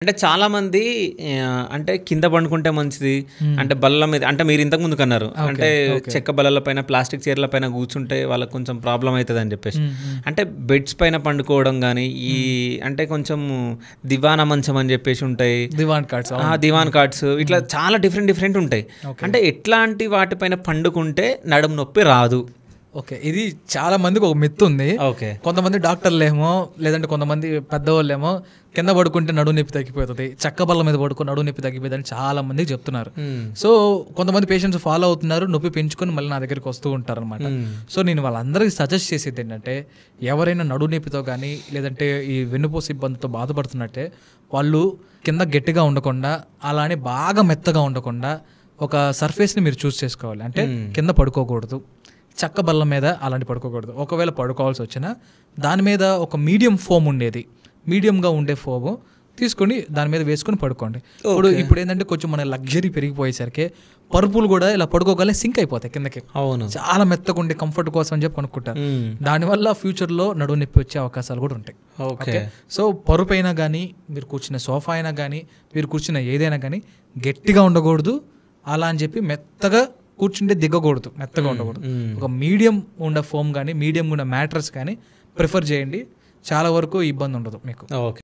అంటే చాలామంది అంటే కింద పండుకుంటే మంచిది. అంటే బల్ల మీద అంటే మీరు ఇంతకు ముందుకు అన్నారు. అంటే చెక్క బల్లల పైన ప్లాస్టిక్ చైర్ల పైన కూర్చుంటే వాళ్ళకి కొంచెం ప్రాబ్లం అవుతుంది అని చెప్పేసి. అంటే బెడ్స్ పైన పండుకోవడం కానీ ఈ అంటే కొంచెం దివానా మంచం అని చెప్పేసి ఉంటాయి, దివాన్ కార్డ్స్ ఇట్లా చాలా డిఫరెంట్ ఉంటాయి. అంటే ఎట్లాంటి వాటిపైన పండుకుంటే నడుము నొప్పి రాదు? ఓకే, ఇది చాలా మందికి ఒక మిత్ ఉంది. కొంతమంది డాక్టర్లు ఏమో లేదంటే కొంతమంది పెద్దవాళ్ళు ఏమో కింద పడుకుంటే నడుము నొప్పి తగ్గిపోతుంది, చెక్క బల్ల మీద పడుకుని నడుము నొప్పి తగ్గిపోతుంది అని చాలా మంది చెప్తున్నారు. సో కొంతమంది పేషెంట్స్ ఫాలో అవుతున్నారు, నొప్పి పెంచుకొని మళ్ళీ నా దగ్గరికి వస్తూ ఉంటారు అనమాట. సో నేను వాళ్ళందరికీ సజెస్ట్ చేసేది ఏంటంటే, ఎవరైనా నడుము నొప్పితో కానీ లేదంటే ఈ వెన్నుపూస ఇబ్బందితో బాధపడుతున్నట్టే వాళ్ళు కింద గట్టిగా ఉండకుండా అలానే బాగా మెత్తగా ఉండకుండా ఒక సర్ఫేస్ని మీరు చూస్ చేసుకోవాలి. అంటే కింద పడుకోకూడదు, చెక్క బల్ల మీద అలాంటి పడుకోకూడదు. ఒకవేళ పడుకోవాల్సి వచ్చినా దాని మీద ఒక మీడియం ఫోమ్ ఉండేది, మీడియంగా ఉండే ఫోము తీసుకొని దాని మీద వేసుకొని పడుకోండి. ఇప్పుడు ఏంటంటే కొంచెం మన లగ్జరీ పెరిగిపోయేసరికి పరుపులు కూడా ఇలా పడుకోగలే సింక్ అయిపోతాయి కిందకి. అవును, చాలా మెత్తగా ఉండే కంఫర్ట్ కోసం అని చెప్పి కొనుక్కుంటారు. దానివల్ల ఫ్యూచర్లో నడుము నొప్పి వచ్చే అవకాశాలు కూడా ఉంటాయి. ఓకే, సో పరుపు అయినా కానీ మీరు కూర్చున్న సోఫా అయినా కానీ మీరు కూర్చున్న ఏదైనా కానీ గట్టిగా ఉండకూడదు, అలా అని చెప్పి మెత్తగా కూర్చుంటే దిగకూడదు, మెత్తగా ఉండకూడదు. ఒక మీడియం ఉండే ఫోమ్ కానీ మీడియం ఉండే మ్యాట్రస్ కానీ ప్రిఫర్ చేయండి, చాలా వరకు ఇబ్బంది ఉండదు మీకు. ఓకే.